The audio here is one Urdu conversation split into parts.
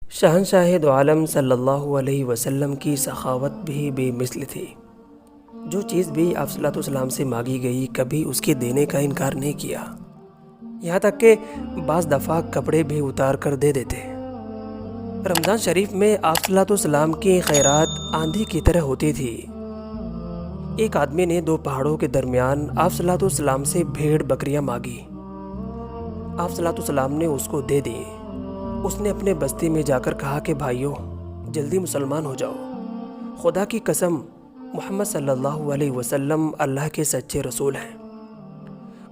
شہنشاہ دو عالم صلی اللہ علیہ وسلم کی سخاوت بھی بے مثل تھی۔ جو چیز بھی آپ صلی اللہ علیہ وسلم سے مانگی گئی کبھی اس کے دینے کا انکار نہیں کیا، یہاں تک کہ بعض دفعہ کپڑے بھی اتار کر دے دیتے۔ رمضان شریف میں آپ صلی اللہ علیہ وسلم کی خیرات آندھی کی طرح ہوتی تھی۔ ایک آدمی نے دو پہاڑوں کے درمیان آپ صلی اللہ علیہ وسلم سے بھیڑ بکریاں مانگی۔ آپ صلی اللہ علیہ وسلم نے اس کو دے دی۔ اس نے اپنے بستی میں جا کر کہا کہ بھائیو، جلدی مسلمان ہو جاؤ، خدا کی قسم محمد صلی اللہ علیہ وسلم اللہ کے سچے رسول ہیں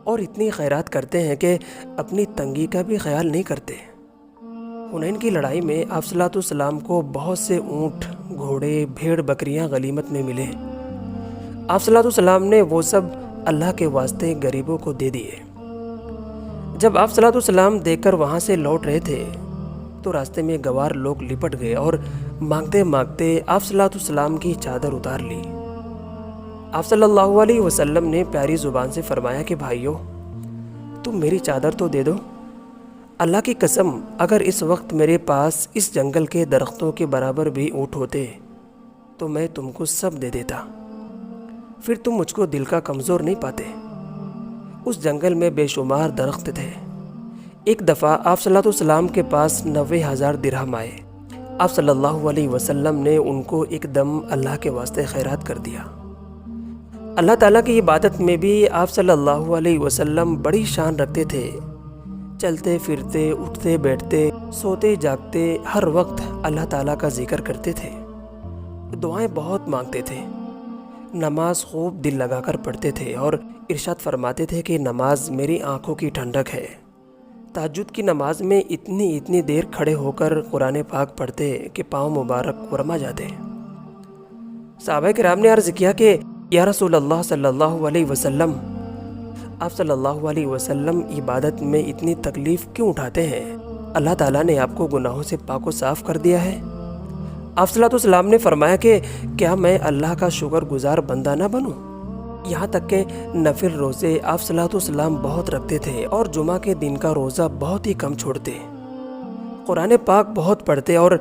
اور اتنی خیرات کرتے ہیں کہ اپنی تنگی کا بھی خیال نہیں کرتے۔ حنین کی لڑائی میں آپ صلی اللہ علیہ وسلم کو بہت سے اونٹ، گھوڑے، بھیڑ بکریاں غنیمت میں ملے۔ آپ صلی اللہ علیہ وسلم نے وہ سب اللہ کے واسطے غریبوں کو دے دیے۔ جب آپ صلی اللہ علیہ وسلم دے کر وہاں سے لوٹ رہے تھے تو راستے میں گوار لوگ لپٹ گئے اور مانگتے مانگتے آپ صلی اللہ علیہ وسلم کی چادر اتار لی۔ آپ صلی اللہ علیہ وسلم نے پیاری زبان سے فرمایا کہ بھائیو، تم میری چادر تو دے دو۔ اللہ کی قسم اگر اس وقت میرے پاس اس جنگل کے درختوں کے برابر بھی اونٹ ہوتے تو میں تم کو سب دے دیتا، پھر تم مجھ کو دل کا کمزور نہیں پاتے۔ اس جنگل میں بے شمار درخت تھے۔ ایک دفعہ آپ صلی اللہ علیہ وسلم کے پاس 90,000 درہم آئے۔ آپ صلی اللہ علیہ وسلم نے ان کو ایک دم اللہ کے واسطے خیرات کر دیا۔ اللہ تعالیٰ کی عبادت میں بھی آپ صلی اللہ علیہ وسلم بڑی شان رکھتے تھے۔ چلتے پھرتے، اٹھتے بیٹھتے، سوتے جاگتے، ہر وقت اللہ تعالیٰ کا ذکر کرتے تھے۔ دعائیں بہت مانگتے تھے۔ نماز خوب دل لگا کر پڑھتے تھے اور ارشاد فرماتے تھے کہ نماز میری آنکھوں کی ٹھنڈک ہے۔ تہجد کی نماز میں اتنی دیر کھڑے ہو کر قرآن پاک پڑھتے کہ پاؤں مبارک ورما جاتے۔ صحابہ کرام نے عرض کیا کہ یا رسول اللہ صلی اللہ علیہ وسلم، آپ صلی اللہ علیہ وسلم عبادت میں اتنی تکلیف کیوں اٹھاتے ہیں؟ اللہ تعالیٰ نے آپ کو گناہوں سے پاک و صاف کر دیا ہے۔ آپ صلی اللہ علیہ وسلم نے فرمایا کہ کیا میں اللہ کا شکر گزار بندہ نہ بنوں؟ یہاں تک کہ نفل روزے آپ صلی اللہ علیہ وسلم بہت رکھتے تھے اور جمعہ کے دن کا روزہ بہت ہی کم چھوڑتے۔ قرآن پاک بہت پڑھتے اور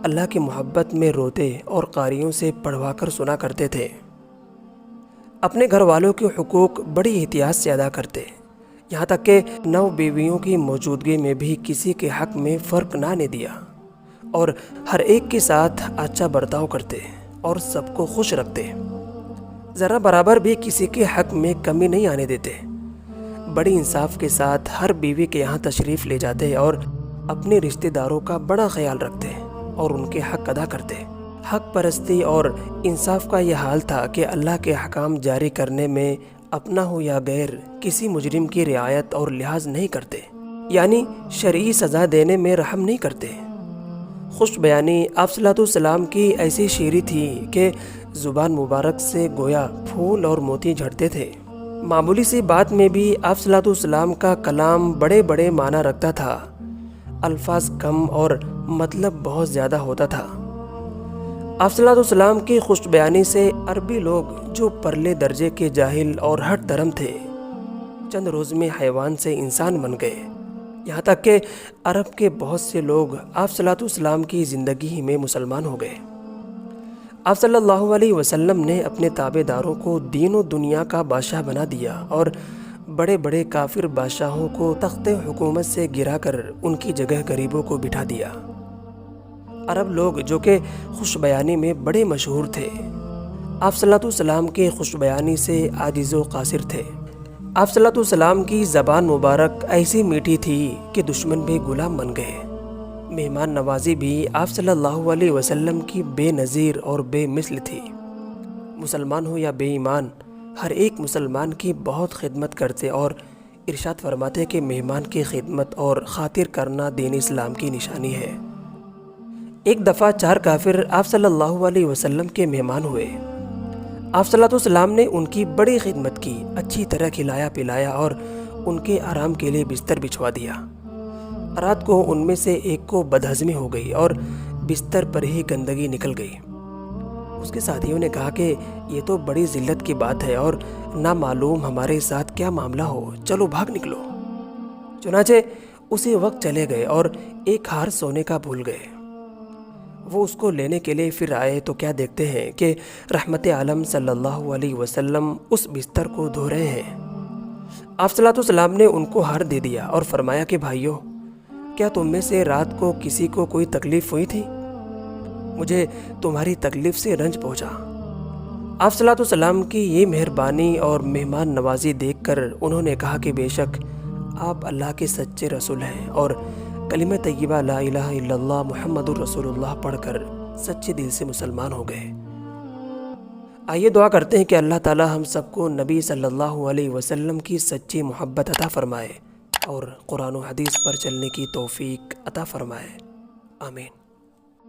اللہ کی محبت میں روتے اور قاریوں سے پڑھوا کر سنا کرتے تھے۔ اپنے گھر والوں کے حقوق بڑی احتیاط سے ادا کرتے، یہاں تک کہ 9 بیویوں کی موجودگی میں بھی کسی کے حق میں فرق نہ آنے دیا اور ہر ایک کے ساتھ اچھا برتاؤ کرتے اور سب کو خوش رکھتے۔ ذرا برابر بھی کسی کے حق میں کمی نہیں آنے دیتے۔ بڑی انصاف کے ساتھ ہر بیوی کے یہاں تشریف لے جاتے اور اپنے رشتہ داروں کا بڑا خیال رکھتے اور ان کے حق ادا کرتے۔ حق پرستی اور انصاف کا یہ حال تھا کہ اللہ کے احکام جاری کرنے میں اپنا ہو یا غیر کسی مجرم کی رعایت اور لحاظ نہیں کرتے، یعنی شرعی سزا دینے میں رحم نہیں کرتے۔ خوش بیانی آپ صلی اللہ علیہ وسلم کی ایسی شیریں تھی کہ زبان مبارک سے گویا پھول اور موتی جھڑتے تھے۔ معمولی سی بات میں بھی آپ صلی اللہ علیہ وسلم کا کلام بڑے بڑے معنی رکھتا تھا، الفاظ کم اور مطلب بہت زیادہ ہوتا تھا۔ آپ صلی اللہ علیہ وسلم کی خوش بیانی سے عربی لوگ جو پرلے درجے کے جاہل اور ہٹ درم تھے، چند روز میں حیوان سے انسان بن گئے۔ یہاں تک کہ عرب کے بہت سے لوگ آپ صلی اللہ علیہ وسلم کی زندگی میں مسلمان ہو گئے۔ آپ صلی اللہ علیہ وسلم نے اپنے تابع داروں کو دین و دنیا کا بادشاہ بنا دیا اور بڑے بڑے کافر بادشاہوں کو تخت حکومت سے گرا کر ان کی جگہ غریبوں کو بٹھا دیا۔ عرب لوگ جو کہ خوش بیانی میں بڑے مشہور تھے، آپ صلی اللہ علیہ وسلم کے خوش بیانی سے عاجز و قاصر تھے۔ آپ صلی اللہ علیہ وسلم کی زبان مبارک ایسی میٹھی تھی کہ دشمن بھی غلام بن گئے۔ مہمان نوازی بھی آپ صلی اللہ علیہ وسلم کی بے نظیر اور بے مثل تھی۔ مسلمان ہو یا بے ایمان، ہر ایک مسلمان کی بہت خدمت کرتے اور ارشاد فرماتے کہ مہمان کی خدمت اور خاطر کرنا دین اسلام کی نشانی ہے۔ ایک دفعہ 4 کافر آپ صلی اللہ علیہ وسلم کے مہمان ہوئے۔ آپ صلی اللہ علیہ وسلم نے ان کی بڑی خدمت کی، اچھی طرح کھلایا پلایا اور ان کے آرام کے لیے بستر بچھوا دیا۔ رات کو ان میں سے ایک کو بدہضمی ہو گئی اور بستر پر ہی گندگی نکل گئی۔ اس کے ساتھیوں نے کہا کہ یہ تو بڑی ذلت کی بات ہے اور نہ معلوم ہمارے ساتھ کیا معاملہ ہو، چلو بھاگ نکلو۔ چنانچہ اسی وقت چلے گئے اور ایک ہار سونے کا بھول گئے۔ وہ اس کو لینے کے لیے پھر آئے تو کیا دیکھتے ہیں کہ رحمت عالم صلی اللہ علیہ وسلم اس بستر کو دھو رہے ہیں۔ آپ صلی اللہ علیہ وسلم نے ان کو ہار دے دیا اور فرمایا کہ بھائیو، کیا تم میں سے رات کو کسی کو کوئی تکلیف ہوئی تھی؟ مجھے تمہاری تکلیف سے رنج پہنچا۔ آپ صلی اللہ علیہ وسلم کی یہ مہربانی اور مہمان نوازی دیکھ کر انہوں نے کہا کہ بے شک آپ اللہ کے سچے رسول ہیں، اور کلمہ طیبہ لا الہ الا اللہ محمد الرسول اللہ پڑھ کر سچے دل سے مسلمان ہو گئے۔ آئیے دعا کرتے ہیں کہ اللہ تعالی ہم سب کو نبی صلی اللہ علیہ وسلم کی سچی محبت عطا فرمائے اور قرآن و حدیث پر چلنے کی توفیق عطا فرمائے۔ آمین۔